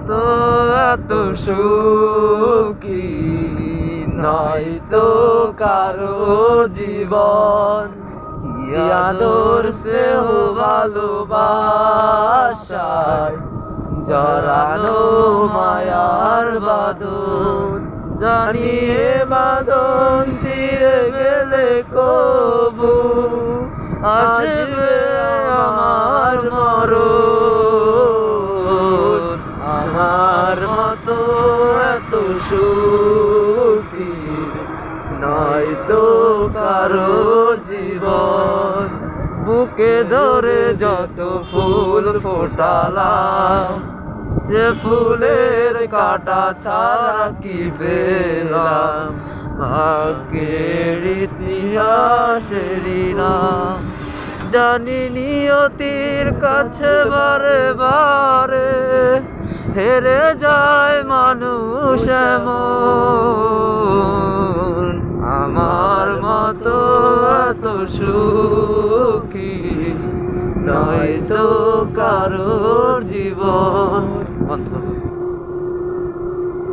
মতো এত সুখী নয় তো কারো জীবন। কি আদর স্নেহ ভালোবাসায় জড়ানো মায়ার বাঁধন। জানিয়ে বাঁধন ছিঁড়ে গেলে কবু আসবে আমার মরণ। আমার মতো এত সুখী নয় তো কারো জীবন। বুকে ধরে যত ফুল ফোটালাম সে ফুলের কাঁটা ছাড়া কি পেলাম। ভাগ্যের ইতিহাসেরই নাম জানি নিয়তির কাছে বারে বারে হেরে যায় মানুষ এমন। আমার মতো এত সুখী নয় তো কারোর জীবন।